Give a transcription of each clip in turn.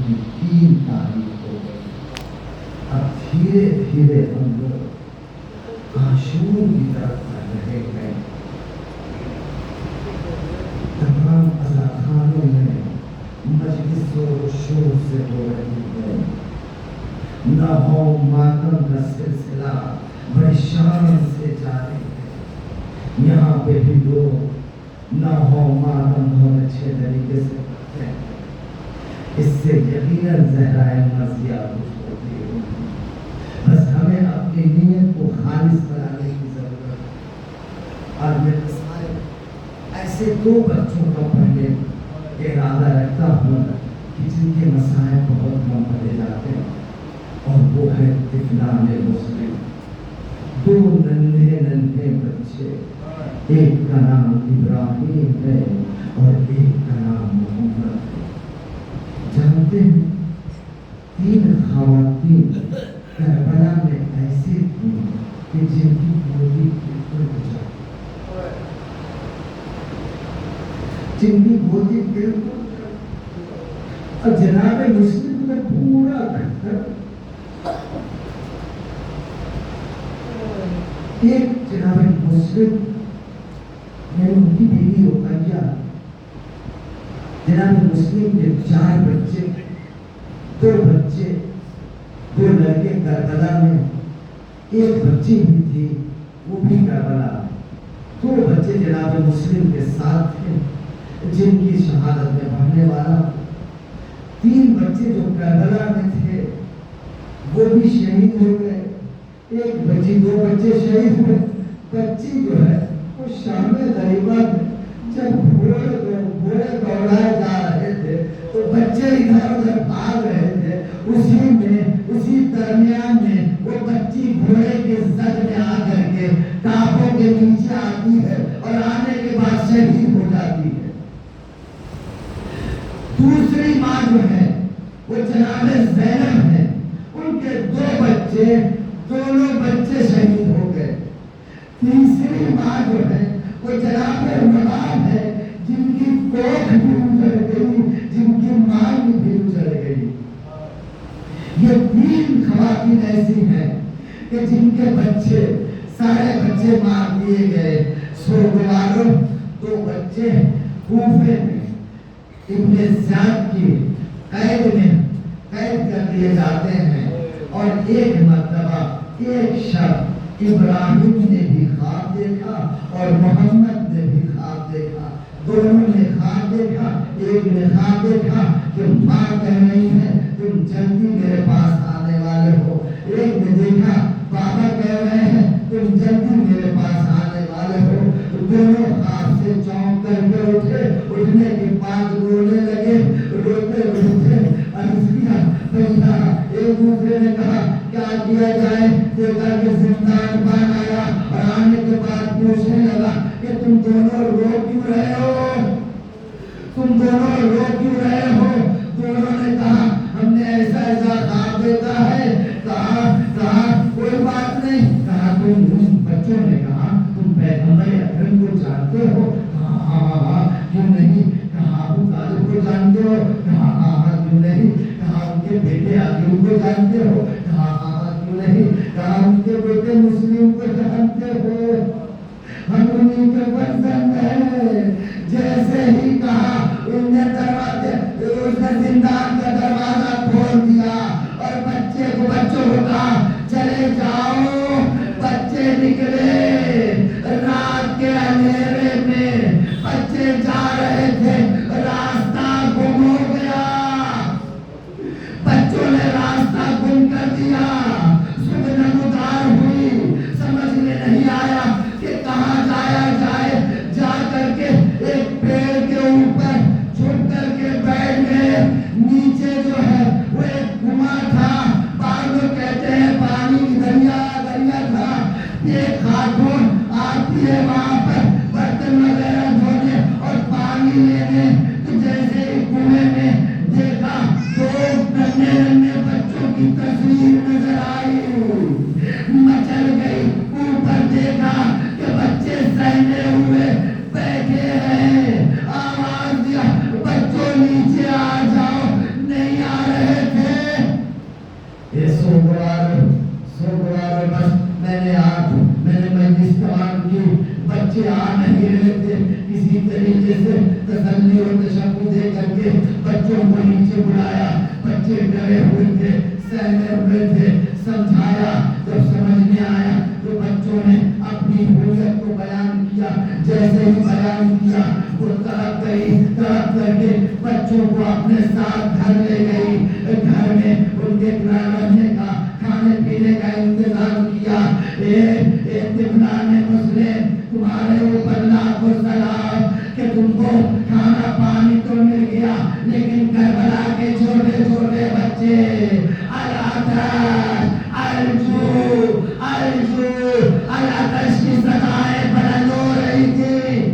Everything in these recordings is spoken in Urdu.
کی 3 تاریخ ہو گئی. اب دھیرے دھیرے ہم لوگ عاشور کی طرف بڑھ رہے ہیں. تمام اذاخانوں میں مجلس و شور سے ہو رہی ہے. نہو ماتم کا سلسلہ بڑی شان سے جاری ہے. یہاں پہ بھی لوگ نہو ماتم بہت اچھے طریقے سے کرتے ہیں. اس سے یقیناً زہرائے مرضیہ ہوتی ہے. بس ہمیں اپنی نیت کو خالص بنانے کی ضرورت ہے. اور میں ایسے 2 بچوں کا پڑھنے کا ارادہ رکھتا ہوں کہ جن کے مسائل بہت کم پڑھے جاتے ہیں، اور وہ ہے طفلان مسلم. 2 ننھے ننھے بچے، ایک کا نام ابراہیم ہے اور ایک کا نام محمد ہے. جانتے ہیں 3 خواتین کربلا میں ایسی تھیں کہ جن کی گودی بالکل بچا، جن کی گودی بالکل. اور جناب مسلم میں پورا گھر، ایک جناب مسلم میں ان کی بیوی رقیہ، جناب مسلم کے 4 بچے، 2 بچے، 2 لڑکے کربلا میں، ایک بچی بھی تھی وہ بھی کربلا. 2 بچے جناب مسلم کے ساتھ تھے جن کی شہادت میں بڑھنے والا. 3 بچے جو کربلا میں تھے وہ بھی شہید ہو گئے. ایک بچی، 2 بچے شہید ہوئے. بچی جو ہے وہ شام غریبہ میں جب گھوڑے دوڑائے جا رہے تھے تو بچے ادھر ادھر بھاگ رہے تھے. اسی درمیان میں وہ بچی گھوڑے کے زد میں آ کر کے ٹاپوں کے نیچے آتی ہے اور آنے کے بعد شہید ہو جاتی ہے. دوسری ماں جو ہے وہ جناب زینب ہے. ان کے 2 بچے، دونوں بچے شہید ہو گئے. تیسری ماں جو ہے وہ جناب رباب ہے، جن کی کوکھ بھی اجڑ گئی، جن کی ماں بھی اجڑ گئی. یہ 3 خواتین ایسی ہیں کہ جن کے بچے، سارے بچے مار دیے گئے. سوگواروں 2 بچے کوفے میں ابن زیاد کی قید کر دیے جاتے ہیں. اور ایک مرتبہ ایک شب ابراہیم نے بھی خواب دیکھا اور محمد نے بھی خواب دیکھا. دونوں نے خواب دیکھا. ایک نے خواب دیکھا کہ ماں کہہ رہی ہے تم جلدی میرے پاس آنے والے ہو. ایک نے دیکھا بابا کہہ رہے ہیں تم جلدی میرے پاس آنے والے ہو. دونوں خواب سے چونک کر کے اٹھے. اٹھنے کے بعد رونے لگے، روتے روتے عرض کیا بھیا. ایک دوسرے نے کہا کیا کیا جائے. دیکھا کہ زندان بان آیا اور آنے کے بعد پوچھنے لگا کہ تم دونوں رو کیوں رہے ہو، تم دونوں رو کیوں رہے ہو. دونوں نے کہا ہم نے ایسا خواب دیکھا ہے. کہا کوئی بات نہیں. کہا تم بچوں نے کہا تم پیغمبر اکرم کو جانتے ہو. ہاں کیوں نہیں. کہا ابو طالب کو جانتے ہو. کہا ہاں کیوں نہیں. کہا ان کے بیٹے عقیل کو جانتے ہو. کہا ہاں کیوں نہیں. کہا ان کے بیٹے مسلم کو جانتے ہو. ہم انہیں کے بندن ہیں. جیسے ہی کہا ان نے زندان کا دروازہ کھول دیا اور بچوں کو کہا چلے جاؤ. بچے نکلے رات کے اندھیرے میں. بچے جا رہے تھے، راستہ گم ہو گیا. بچوں نے راستہ گم کر دیا. صبح نمودار ہوئی، سمجھ میں نہیں آیا کہ کہاں جایا جائے. جا کر کے ایک پیڑ کے اوپر چھپ کر کے بیٹھ گئے. نیچے جو ہے وہ ایک کنواں تھا. بعض لوگ کہتے ہیں پانی دریا تھا. ایک خاتون آتی ہے وہاں پر برتن وغیرہ دھونے اور پانی لینے. تو جیسے ہی کنویں میں دیکھا 2 ننھے بچوں کی تصویر نظر آئی. مچل گئی. اوپر دیکھا کہ بچے سہنے ہوئے بیٹھے ہیں. آواز دیا بچوں نیچے آ جاؤ. نہیں آ رہے بچے آ نہیں رہے تھے، کسی طریقے سے تسلی اور تشفع دے کر کے بچوں کو نیچے بلایا. بچے ڈرے ہوئے تھے، سہمے ہوئے تھے. سمجھایا، جب سمجھ میں آیا تو بچوں نے اپنی ہویت کو بیان کیا. جیسے ہی بیان کیا وہ تڑپ گئی، تڑپ کر کے بچوں کو اپنے ساتھ گھر لے گئی. گھر میں ان کے رہنے کا، کھانے پینے کا انتظام کیا. ابن مسلم، تمہارے اوپر لاکھوں سلام کہ تم کو کھانا پانی تو مل گیا، لیکن کربلا کے چھوٹے چھوٹے بچے العطش کی صدائیں بلند ہو رہی تھی.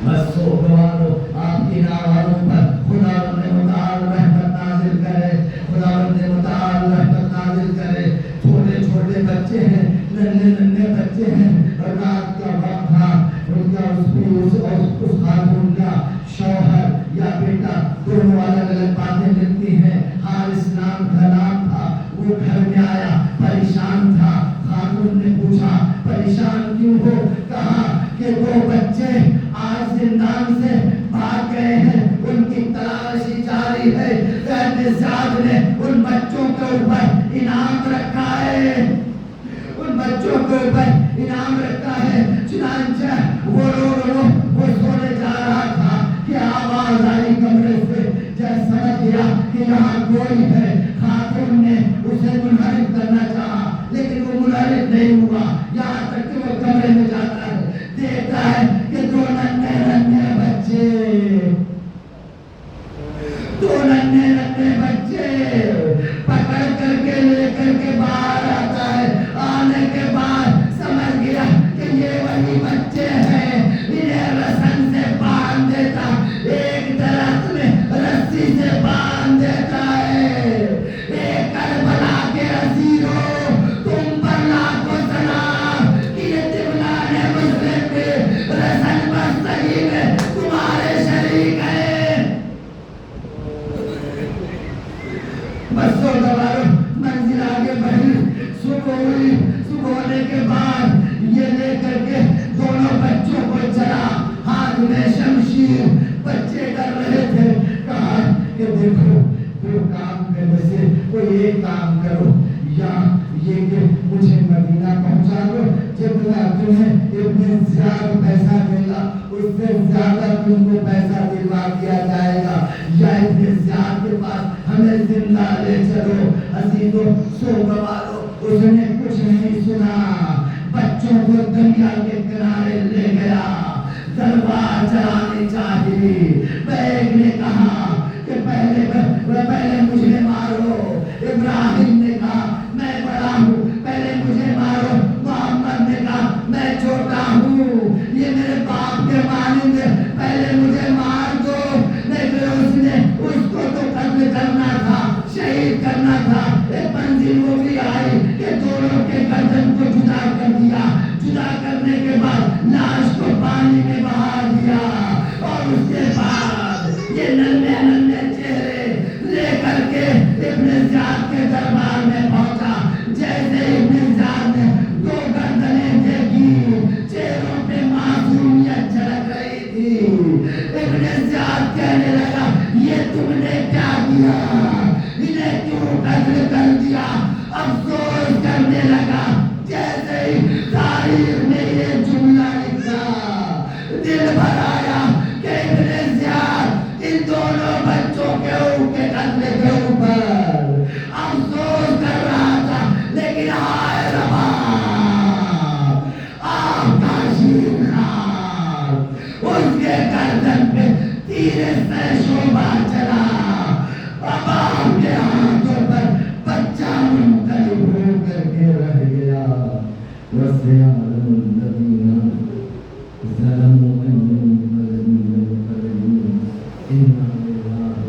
بس سو گوارو آپ کی ناوالوں پر خداوند متعال رحمت نازل کرے، خداوند متعال رحمت نازل کرے. چھوٹے چھوٹے بچے ہیں، ننھے ننھے بچے ہیں. رات کا وقت تھا. ان کا اس خاتون کا شوہر یا بیٹا دونوں الگ الگ باتیں ملتی ہیں. حارث نام کا نام تھا. وہ گھر میں آیا، پریشان تھا. خاتون نے پوچھا پریشان کیوں ہو؟ کہا کہ دو بچے آج زندان سے بھاگ گئے ہیں، ان کی تلاشی جاری ہے. زیاد نے ان بچوں کے اوپر انعام رکھا ہے، ان بچوں کے اوپر انعام رکھا ہے. چنانچہ وہ سونے جا رہا تھا کہ آواز آئی کمرے سے. جب سمجھ گیا کہ یہاں کوئی ہے، خاتون نے اسے منحرف کرنا چاہا، لیکن وہ منحرف نہیں ہوا. یہاں تک کہ وہ کمرے میں جاتا ہے، دیکھتا ہے کہ دو ننھے ننھے بچے پکڑ کر کے لے کر کے باہر آتا ہے. آنے کے بعد سمجھ گیا کہ یہ وہی بچے ہیں. انہیں رسن سے باندھ دیتا، ایک درخت میں رسی سے باندھ دیتا ہے. ایک کربلا کے اسیروں، تم پر لاکھوں سلام کہ یہ ابن مسلم کے رسن بستگی میں تمہارے شریک ہیں. بسوں دواروں منزل آگے بڑھی. صبح ہوئی. صبح ہونے کے بعد یہ لے کر کے دونوں بچوں کو چلا، ہاتھ میں شمشیر. بچے ڈر رہے تھے. کہا کہ دیکھو دو کام کرنے سے کوئی ایک کام کرو، یا یہ کہ مجھے مدینہ پہنچا دو. جب تمہیں ابن زیاد پیسہ دے گا اس سے زیادہ تم کو پیسہ دلوا دیا جائے گا، یا ابن زیاد کے پاس ہمیں زندہ لے چلو. عزیزو سو گوارو، اس نے کچھ نہیں سنا. بچوں کو دریا کے کنارے لے گیا. تلوار چلانی چاہیے. بیگ نے کہا کہ پہلے مجھے مارو. ابراہیم نے کہا میں بڑا ہوں، پہلے مجھے مارو. محمد نے کہا میں چھوٹا ہوں، یہ میرے باپ کے مانند، پہلے مجھے مار دو. لیکن اس کو تو قتل کرنا تھا، شہید کرنا تھا. ایک منزل وہ بھی آئی کہ دونوں کے گردن کو جدا کر دیا. جدا کرنے کے بعد لاش کو پانی میں بہا دیا، اور اس کے بعد یہ ننھے ننھے چہرے لے کر کے ابن زیاد کے دربار میں پہنچا. جیسے ابن زیاد نے دو گردنیں دیکھی، چہروں پہ معصومیت جھلک رہی تھی. ابن زیاد کہنے لگا یہ تم نے کیا کیا؟ انہیں کیوں قتل کر دیا؟ افسوس کرنے لگا. جیسے ہی تاریخ میں یہ جملہ لکھا، دل بھر آیا کہ ابن زیاد ان دونوں بچوں کے قتل کے اوپر افسوس کر رہا تھا. لیکن ہائے ربا، آپ کا شیر خار اس کے گردن پہ تیر سے شعبہ چلا. اب آپ کے ہاتھوں پر بچہ منقلب ہو کر کے رہ گیا. وَسَيَعْلَمُ الَّذِينَ ظَلَمُوا أَيُّ مُنقَلَبٍ يَنقَلِبُونَ إِنَّا لِلَّهِ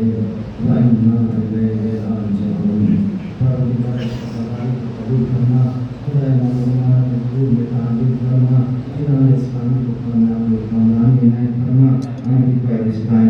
وَإِنَّا إِلَيْهِ رَاجِعُونَ. پروردگار سوال قبول کرنا، خدا مولانا رسول میں تعبیر کرنا، انہوں نے اسلامی کو کامیابی فرما، آمین فرما، امریکہ اور اسرائیل